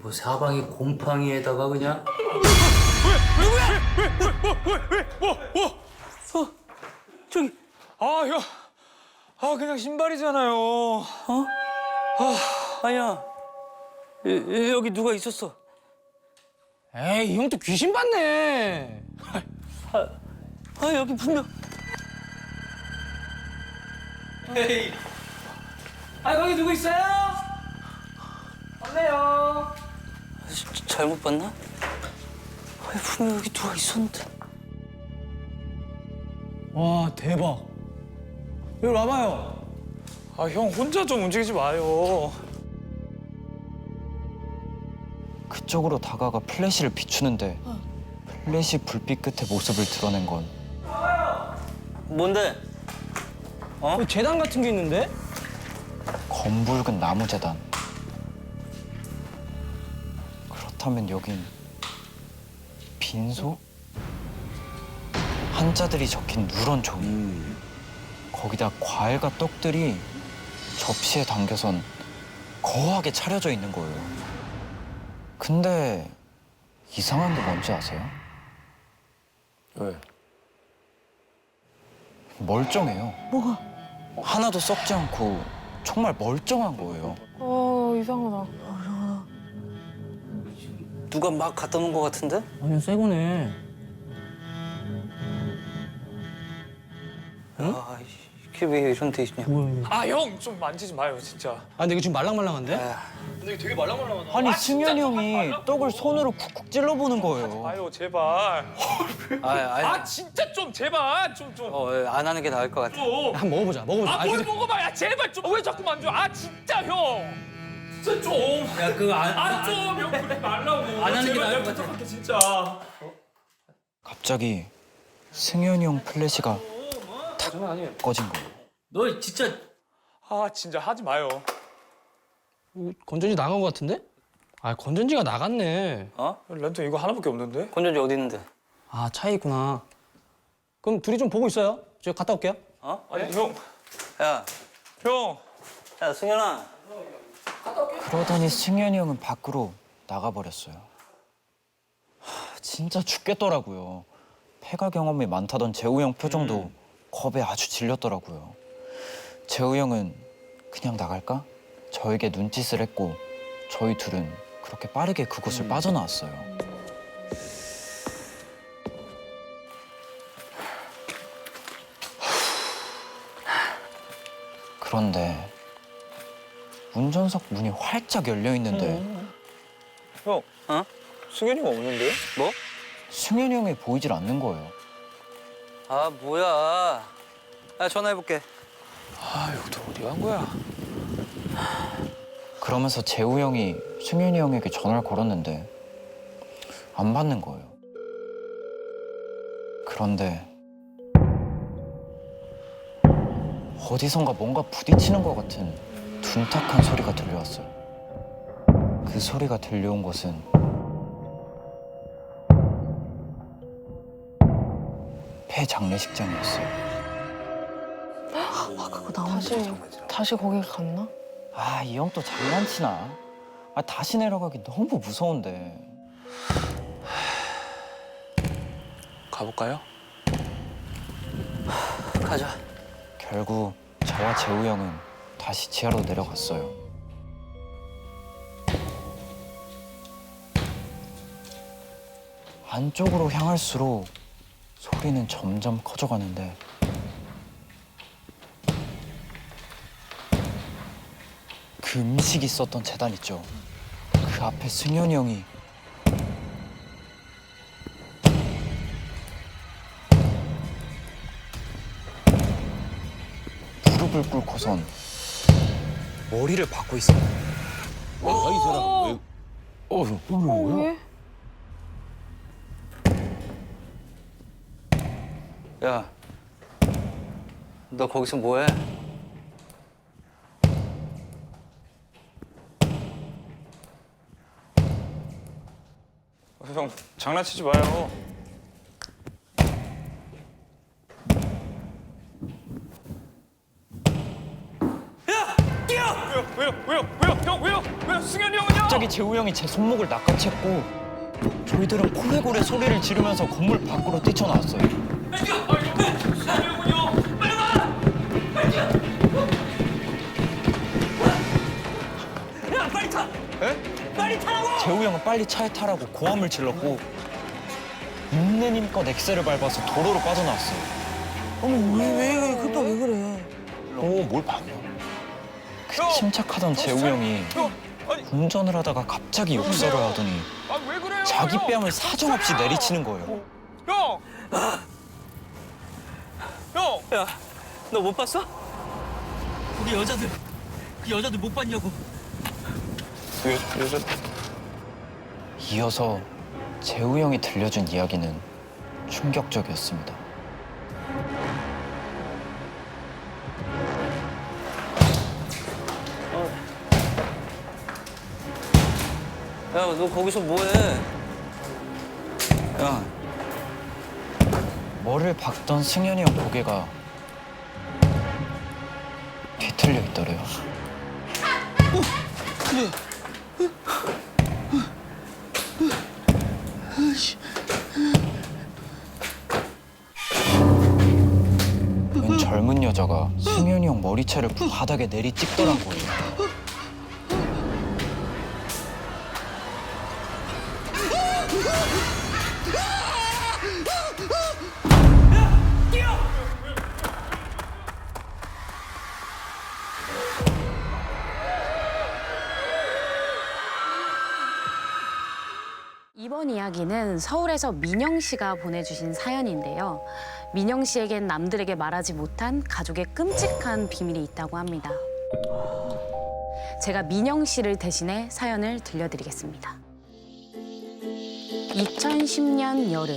Speaker 12: 뭐 사방이 곰팡이에다가 그냥.
Speaker 6: 저기 아 형. 아 그냥 신발이잖아요.
Speaker 12: 아니야. 여기 누가 있었어?
Speaker 6: 에이 이 형 또 귀신 봤네.
Speaker 12: 여기 분명.
Speaker 6: 에이. 아 거기 누구 있어요? 없네요.
Speaker 12: 잘못 봤나? 분명 여기 누가 있었는데.
Speaker 6: 와 대박. 여기 와봐요. 아 형 혼자 좀 움직이지 마요.
Speaker 11: 그쪽으로 다가가 플래시를 비추는데 플래시 불빛 끝에 모습을 드러낸 건
Speaker 12: 뭔데?
Speaker 6: 재단 같은 게 있는데?
Speaker 11: 검붉은 나무 재단. 그렇다면 여긴 빈소? 한자들이 적힌 누런 종이. 거기다 과일과 떡들이 접시에 담겨선 거하게 차려져 있는 거예요. 근데 이상한 게 뭔지 아세요?
Speaker 6: 왜?
Speaker 11: 멀쩡해요.
Speaker 10: 뭐가?
Speaker 11: 하나도 썩지 않고 정말 멀쩡한 거예요.
Speaker 10: 이상하다.
Speaker 12: 누가 막 갖다 놓은 것 같은데?
Speaker 6: 아니 새 거네.
Speaker 12: 이게 왜 이런 데 있냐?
Speaker 6: 아 형 좀 만지지 마요 진짜. 아 근데 이거 지금 말랑말랑한데? 근데 이게 되게 말랑말랑하다.
Speaker 11: 아니 승현이 형이 떡을 손으로 쿡쿡 찔러보는 거예요.
Speaker 6: 아유 제발. 아 진짜 좀 제발 좀.
Speaker 12: 안 하는 게 나을 것 같아.
Speaker 6: 한번 먹어보자. 아 뭘 먹어봐. 야 제발 좀. 왜 자꾸 만져? 아 진짜 형. 진짜 좀.
Speaker 12: 야, 그거
Speaker 6: 좀 형 그러지 말라고.
Speaker 12: 안 하는 게 나을 것 같아.
Speaker 6: 부탁할게 진짜.
Speaker 11: 갑자기 승현이 형 플래시가
Speaker 6: 장난 아니에요.
Speaker 11: 꺼진 거예요.
Speaker 12: 너 진짜.
Speaker 6: 아 진짜 하지 마요. 건전지 나간 것 같은데? 아 건전지가 나갔네. 랜턴 이거 하나밖에 없는데?
Speaker 12: 건전지 어디 있는데?
Speaker 6: 아 차에 있구나. 그럼 둘이 좀 보고 있어요. 제가 갔다 올게요. 아니 형.
Speaker 12: 야, 야 승현아.
Speaker 11: 그러더니 승현이 형은 밖으로 나가버렸어요. 진짜 죽겠더라고요. 폐가 경험이 많다던 재우 형 표정도 겁에 아주 질렸더라고요. 재우 형은 그냥 나갈까? 저에게 눈짓을 했고 저희 둘은 그렇게 빠르게 그곳을 빠져나왔어요. 그런데 운전석 문이 활짝 열려 있는데
Speaker 6: 형. 승현이가 없는데?
Speaker 12: 뭐?
Speaker 11: 승현이 형이 보이질 않는 거예요.
Speaker 12: 아 뭐야? 야 전화해볼게.
Speaker 6: 아 여기도 어디 간 거야?
Speaker 11: 그러면서 재우 형이 승현이 형에게 전화를 걸었는데 안 받는 거예요. 그런데 어디선가 뭔가 부딪히는 것 같은 둔탁한 소리가 들려왔어요. 그 소리가 들려온 곳은 폐장례식장이었어요.
Speaker 10: 그거 다시 거기 갔나?
Speaker 11: 아, 이 형 또 장난치나? 아, 다시 내려가기 너무 무서운데.
Speaker 6: 가볼까요?
Speaker 12: 가자.
Speaker 11: 결국 저와 재우 형은 다시 지하로 내려갔어요. 안쪽으로 향할수록 소리는 점점 커져가는데 그 음식이 있었던 재단 있죠. 그 앞에 승현이 형이 무릎을 꿇고선 머리를 박고 있어요.
Speaker 6: 이 사람 왜?
Speaker 10: 왜?
Speaker 12: 야, 너 거기서 뭐해?
Speaker 6: 형 장난치지 마요. 야, 뛰어! 왜요? 승현이 형은요?
Speaker 11: 갑자기 재우 형이 제 손목을 낚아챘고 저희들은 고래고래 소리를 지르면서 건물 밖으로 뛰쳐나왔어요. 재우 형은 빨리 차에 타라고 고함을 질렀고 있는 힘껏 엑셀을 밟아서 도로로 빠져나왔어요.
Speaker 10: 어머 또 왜 그래?
Speaker 3: 뭘 봤냐?
Speaker 11: 그 침착하던 재우 형이 운전을 하다가 갑자기 욕설을 하더니
Speaker 6: 왜 그래요?
Speaker 11: 자기 뺨을 사정없이 내리치는 거예요.
Speaker 6: 형! 형!
Speaker 1: 야, 너 못 봤어? 우리 여자들, 그 여자들 못 봤냐고.
Speaker 3: 여자
Speaker 11: 이어서 재우 형이 들려준 이야기는 충격적이었습니다.
Speaker 1: 야, 너 거기서 뭐해?
Speaker 11: 야, 뭐를 박던 승현이 형 고개가 뒤틀려 있더래요. 웬 젊은 여자가 승현이 형 머리채를 바닥에 내리 찍더란 거예요.
Speaker 13: 이번 이야기는 서울에서 민영 씨가 보내주신 사연인데요. 민영 씨에겐 남들에게 말하지 못한 가족의 끔찍한 비밀이 있다고 합니다. 제가 민영 씨를 대신해 사연을 들려드리겠습니다. 2010년 여름.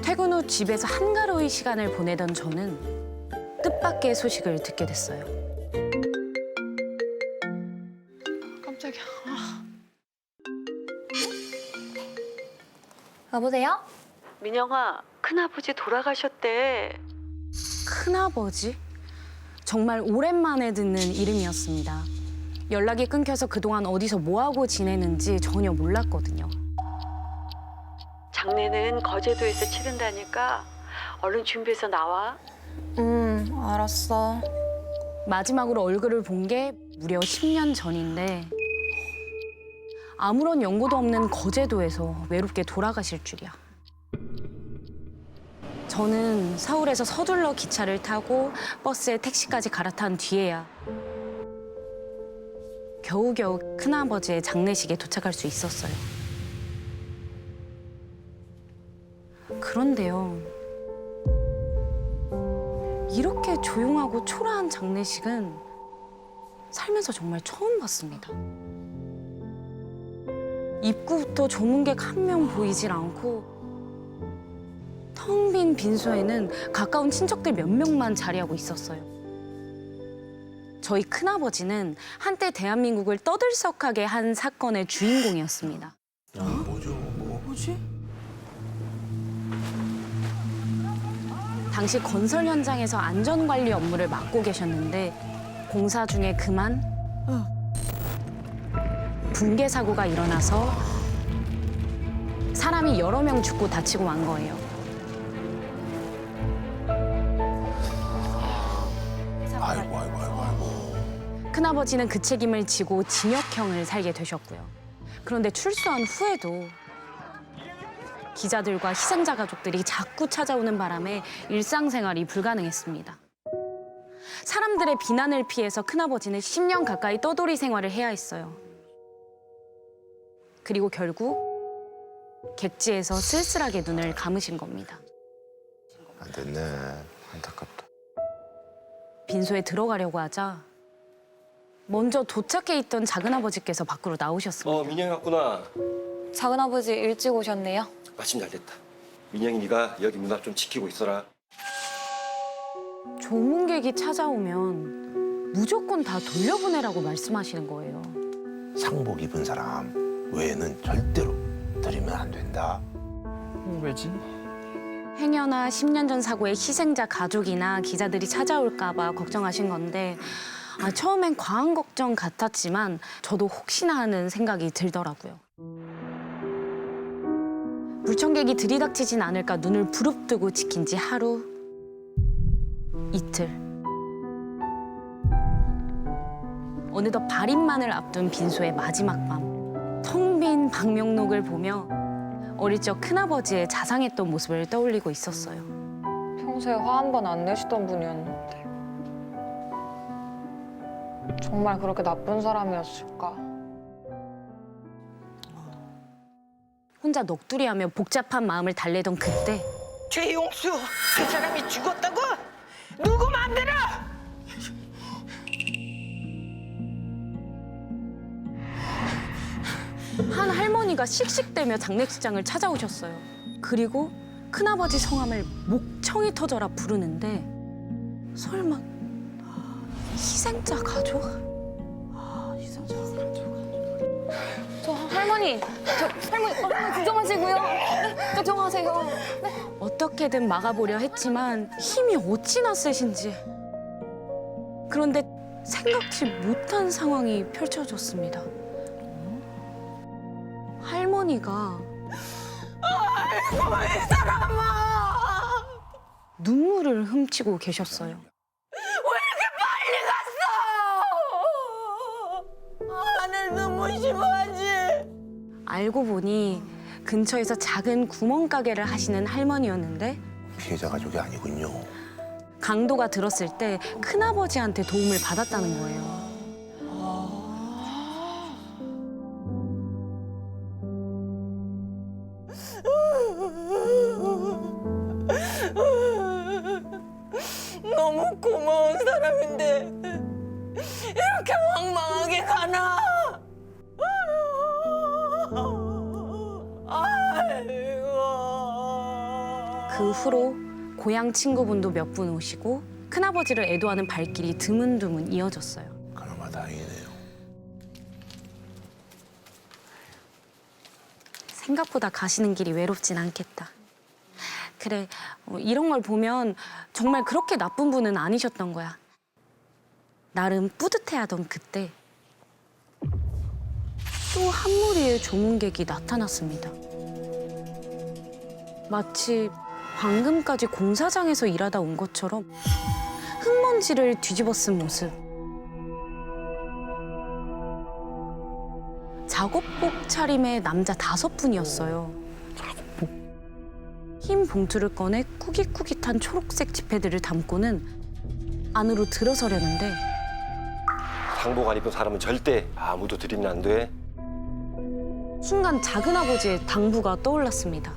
Speaker 13: 퇴근 후 집에서 한가로이 시간을 보내던 저는 뜻밖의 소식을 듣게 됐어요.
Speaker 8: 깜짝이야. 여보세요?
Speaker 13: 민영아, 큰아버지 돌아가셨대. 큰아버지? 정말 오랜만에 듣는 이름이었습니다. 연락이 끊겨서 그동안 어디서 뭐하고 지내는지 전혀 몰랐거든요. 장례는 거제도에서 치른다니까 얼른 준비해서 나와.
Speaker 8: 알았어.
Speaker 13: 마지막으로 얼굴을 본 게 무려 10년 전인데 아무런 연고도 없는 거제도에서 외롭게 돌아가실 줄이야. 저는 서울에서 서둘러 기차를 타고 버스에 택시까지 갈아탄 뒤에야 겨우겨우 큰아버지의 장례식에 도착할 수 있었어요. 그런데요. 이렇게 조용하고 초라한 장례식은 살면서 정말 처음 봤습니다. 입구부터 조문객 한 명 보이질 않고 텅 빈 빈소에는 가까운 친척들 몇 명만 자리하고 있었어요. 저희 큰아버지는 한때 대한민국을 떠들썩하게 한 사건의 주인공이었습니다.
Speaker 10: 뭐지?
Speaker 13: 당시 건설 현장에서 안전관리 업무를 맡고 계셨는데 공사 중에 그만 붕괴 사고가 일어나서 사람이 여러 명 죽고 다치고 만 거예요.
Speaker 9: 아이고.
Speaker 13: 큰아버지는 그 책임을 지고 징역형을 살게 되셨고요. 그런데 출소한 후에도 기자들과 희생자 가족들이 자꾸 찾아오는 바람에 일상생활이 불가능했습니다. 사람들의 비난을 피해서 큰아버지는 10년 가까이 떠돌이 생활을 해야 했어요. 그리고 결국 객지에서 쓸쓸하게 눈을 감으신 겁니다.
Speaker 9: 안 됐네. 안타깝다.
Speaker 13: 빈소에 들어가려고 하자 먼저 도착해 있던 작은아버지께서 밖으로 나오셨습니다.
Speaker 14: 민영이 왔구나.
Speaker 8: 작은아버지 일찍 오셨네요.
Speaker 14: 마침 잘 됐다. 민영이 네가 여기 문 앞 좀 지키고 있어라.
Speaker 13: 조문객이 찾아오면 무조건 다 돌려보내라고 말씀하시는 거예요.
Speaker 9: 상복 입은 사람 외에는 절대로 들이면 안 된다.
Speaker 11: 왜지?
Speaker 13: 행여나 10년 전 사고의 희생자 가족이나 기자들이 찾아올까 봐 걱정하신 건데 처음엔 과한 걱정 같았지만 저도 혹시나 하는 생각이 들더라고요. 물청객이 들이닥치진 않을까 눈을 부릅뜨고 지킨 지 하루, 이틀. 어느덧 발인만을 앞둔 빈소의 마지막 밤. 텅 빈 방명록을 보며 어릴 적 큰아버지의 자상했던 모습을 떠올리고 있었어요.
Speaker 8: 평소에 화 한 번 안 내시던 분이었는데 정말 그렇게 나쁜 사람이었을까?
Speaker 13: 혼자 넋두리하며 복잡한 마음을 달래던 그때
Speaker 9: 최용수 그 사람이 죽었다고? 누구 마음대로?
Speaker 13: 한 할머니가 씩씩대며 장례식장을 찾아오셨어요. 그리고 큰아버지 성함을 목청이 터져라 부르는데 설마 희생자 가족? 희생자 가족.
Speaker 8: 저 할머니, 할머니 구정하시고요. 걱정하세요.
Speaker 13: 어떻게든 막아보려 했지만 힘이 어찌나 세신지. 그런데 생각지 못한 상황이 펼쳐졌습니다. 할머니가
Speaker 9: 아이고 이 사람아
Speaker 13: 눈물을 훔치고 계셨어요.
Speaker 9: 왜 이렇게 빨리 갔어? 하늘도 무심하지.
Speaker 13: 알고 보니 근처에서 작은 구멍가게를 하시는 할머니였는데
Speaker 15: 피해자 가족이 아니군요.
Speaker 13: 강도가 들었을 때 큰아버지한테 도움을 받았다는 거예요.
Speaker 9: 너무 고마운 사람인데 이렇게 황망하게 가나? 아이고.
Speaker 13: 그 후로 고향 친구분도 몇 분 오시고 큰아버지를 애도하는 발길이 드문드문 이어졌어요.
Speaker 15: 그나마 다행이네요.
Speaker 13: 생각보다 가시는 길이 외롭진 않겠다. 그래, 이런 걸 보면 정말 그렇게 나쁜 분은 아니셨던 거야. 나름 뿌듯해하던 그때 또 한 무리의 조문객이 나타났습니다. 마치 방금까지 공사장에서 일하다 온 것처럼 흙먼지를 뒤집어 쓴 모습. 작업복 차림의 남자 5분이었어요. 작업복? 흰 봉투를 꺼내 꾸깃꾸깃한 초록색 지폐들을 담고는 안으로 들어서려는데
Speaker 14: 상복 안 입은 사람은 절대 아무도 들이면 안 돼.
Speaker 13: 순간 작은아버지의 당부가 떠올랐습니다.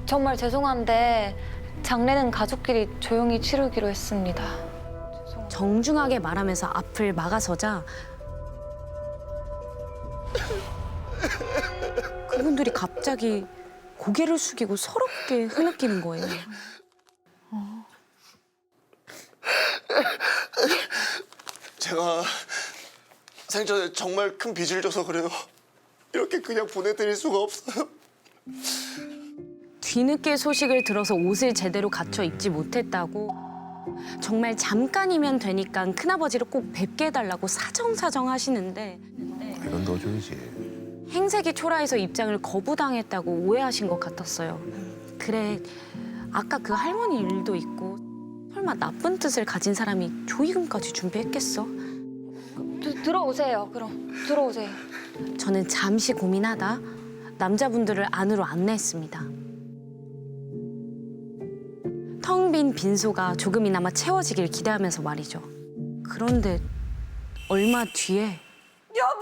Speaker 8: 정말 죄송한데 장례는 가족끼리 조용히 치르기로 했습니다.
Speaker 13: 정중하게 말하면서 앞을 막아서자 그분들이 갑자기 고개를 숙이고 서럽게 흐느끼는 거예요.
Speaker 15: 제가 생전에 정말 큰 빚을 져서 그래요. 이렇게 그냥 보내드릴 수가 없어요.
Speaker 13: 뒤늦게 소식을 들어서 옷을 제대로 갖춰 입지 못했다고 정말 잠깐이면 되니까 큰아버지를 꼭 뵙게 해달라고 사정사정 하시는데
Speaker 15: 이건 넣어줘야지.
Speaker 13: 행색이 초라해서 입장을 거부당했다고 오해하신 것 같았어요. 그래, 아까 그 할머니 일도 있고 설마 나쁜 뜻을 가진 사람이 조의금까지 준비했겠어?
Speaker 8: 들어오세요. 그럼 들어오세요.
Speaker 13: 저는 잠시 고민하다 남자분들을 안으로 안내했습니다. 텅 빈 빈소가 조금이나마 채워지길 기대하면서 말이죠. 그런데 얼마 뒤에
Speaker 9: 여보!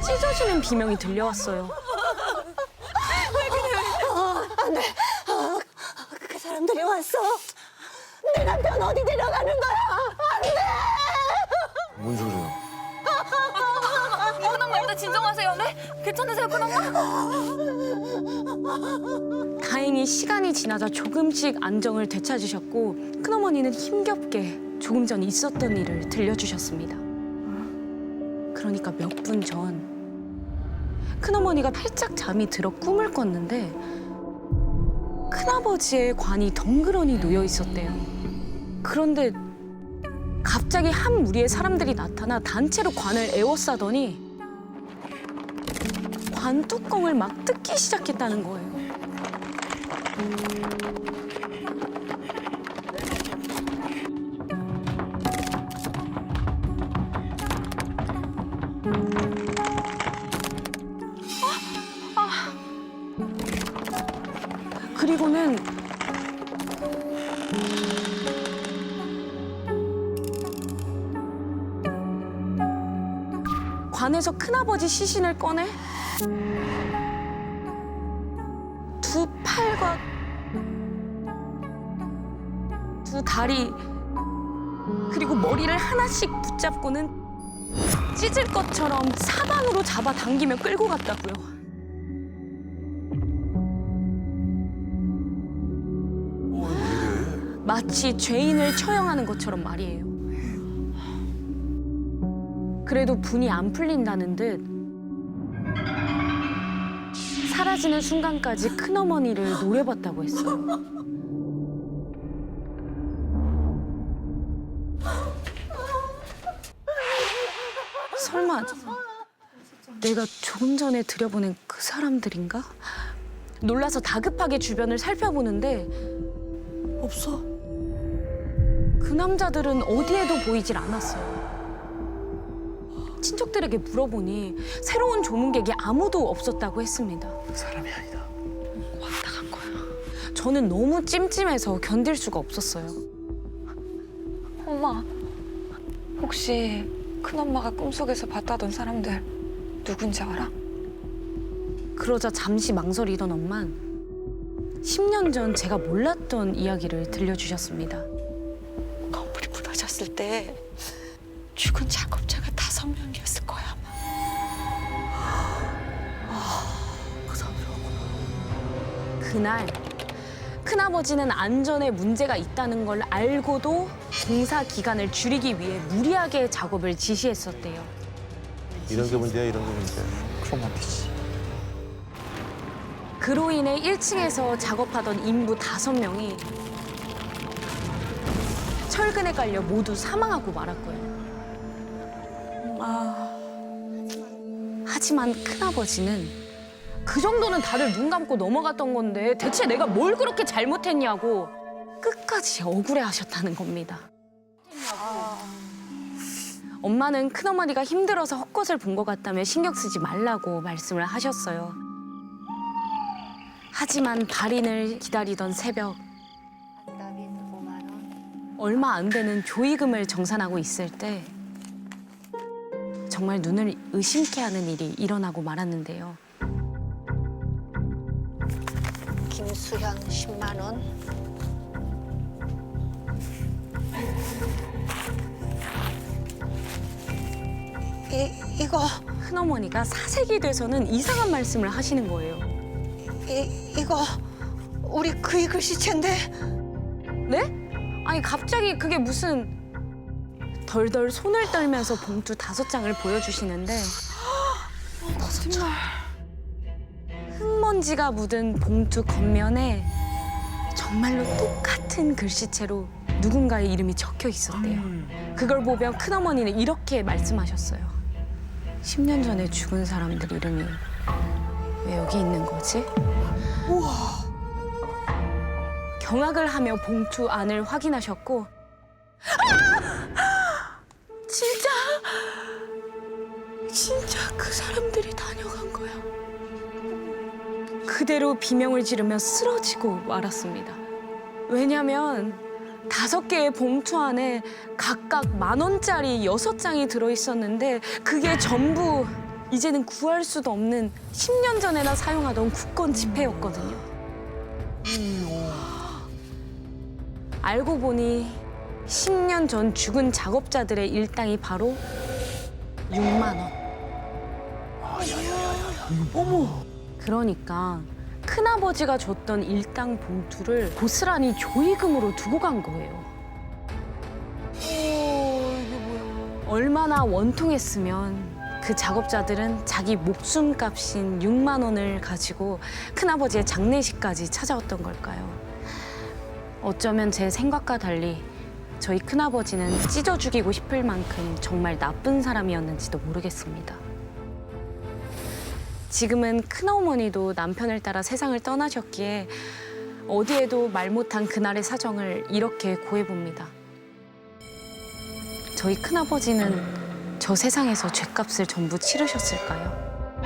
Speaker 13: 찢어지는 비명이 들려왔어요.
Speaker 9: 왜 그래? 안 돼. 그 사람들이 왔어. 내 남편 어디 데려가는 거야? 안 돼!
Speaker 15: 뭔 소리야?
Speaker 8: 큰엄마 일단 진정하세요. 네? 괜찮으세요, 큰엄마?
Speaker 13: 다행히 시간이 지나자 조금씩 안정을 되찾으셨고 큰어머니는 힘겹게 조금 전 있었던 일을 들려주셨습니다. 그러니까 몇 분 전 큰어머니가 팔짝 잠이 들어 꿈을 꿨는데 큰아버지의 관이 덩그러니 놓여 있었대요. 그런데 갑자기 한 무리의 사람들이 나타나 단체로 관을 에워싸더니 관 뚜껑을 막 뜯기 시작했다는 거예요. 그리고는 관에서 큰아버지 시신을 꺼내 두 팔과 두 다리 그리고 머리를 하나씩 붙잡고는 찢을 것처럼 사방으로 잡아당기며 끌고 갔다고요. 마치 죄인을 처형하는 것처럼 말이에요. 그래도 분이 안 풀린다는 듯 사라지는 순간까지 큰어머니를 노려봤다고 했어요. 설마 내가 조금 전에 들여보낸 그 사람들인가? 놀라서 다급하게 주변을 살펴보는데 없어. 그 남자들은 어디에도 보이질 않았어요. 친척들에게 물어보니 새로운 조문객이 아무도 없었다고 했습니다.
Speaker 6: 사람이 아니다.
Speaker 13: 왔다 간 거야. 저는 너무 찜찜해서 견딜 수가 없었어요.
Speaker 8: 엄마, 혹시 큰엄마가 꿈속에서 봤다던 사람들 누군지 알아?
Speaker 13: 그러자 잠시 망설이던 엄만 10년 전 제가 몰랐던 이야기를 들려주셨습니다.
Speaker 9: 건물이 무너졌을 때 죽은 작업자가 5명이었을 거야 아마.
Speaker 13: 그날 큰아버지는 안전에 문제가 있다는 걸 알고도 공사 기간을 줄이기 위해 무리하게 작업을 지시했었대요.
Speaker 16: 이런 게 문제야, 이런 게 문제야.
Speaker 6: 그럼 안 되지.
Speaker 13: 그로 인해 1층에서 작업하던 인부 5명이 철근에 깔려 모두 사망하고 말았고요. 하지만 큰아버지는 그 정도는 다들 눈 감고 넘어갔던 건데 대체 내가 뭘 그렇게 잘못했냐고 끝까지 억울해하셨다는 겁니다. 엄마는 큰어머니가 힘들어서 헛것을 본 것 같다며 신경 쓰지 말라고 말씀을 하셨어요. 하지만 발인을 기다리던 새벽 얼마 안 되는 조의금을 정산하고 있을 때 정말 눈을 의심케 하는 일이 일어나고 말았는데요.
Speaker 9: 김수현 10만 원. 이거
Speaker 13: 큰어머니가 사색이 돼서는 이상한 말씀을 하시는 거예요.
Speaker 9: 이거 우리 그이 글씨체인데.
Speaker 13: 네? 아니 갑자기 그게 무슨 덜덜 손을 떨면서 봉투 5장을 보여주시는데
Speaker 9: 거짓말.
Speaker 13: 흙먼지가 묻은 봉투 겉면에 정말로 똑같은 글씨체로 누군가의 이름이 적혀 있었대요. 그걸 보며 큰어머니는 이렇게 말씀하셨어요. 10년 전에 죽은 사람들 이름이 왜 여기 있는 거지?
Speaker 9: 우와.
Speaker 13: 경악을 하며 봉투 안을 확인하셨고 진짜 그 사람들이 다녀간 거야. 그대로 비명을 지르며 쓰러지고 말았습니다. 왜냐면 5개의 봉투 안에 각각 10,000원짜리 6장이 들어있었는데 그게 전부 이제는 구할 수도 없는 10년 전에나 사용하던 국권 지폐였거든요. 알고 보니 10년 전 죽은 작업자들의 일당이 바로 6만 원.
Speaker 5: 어머.
Speaker 13: 그러니까 큰아버지가 줬던 일당 봉투를 고스란히 조의금으로 두고 간 거예요.
Speaker 5: 이게 뭐야.
Speaker 13: 얼마나 원통했으면 그 작업자들은 자기 목숨값인 6만 원을 가지고 큰아버지의 장례식까지 찾아왔던 걸까요? 어쩌면 제 생각과 달리 저희 큰아버지는 찢어 죽이고 싶을 만큼 정말 나쁜 사람이었는지도 모르겠습니다. 지금은 큰어머니도 남편을 따라 세상을 떠나셨기에 어디에도 말 못한 그날의 사정을 이렇게 고해봅니다. 저희 큰아버지는 저 세상에서 죗값을 전부 치르셨을까요?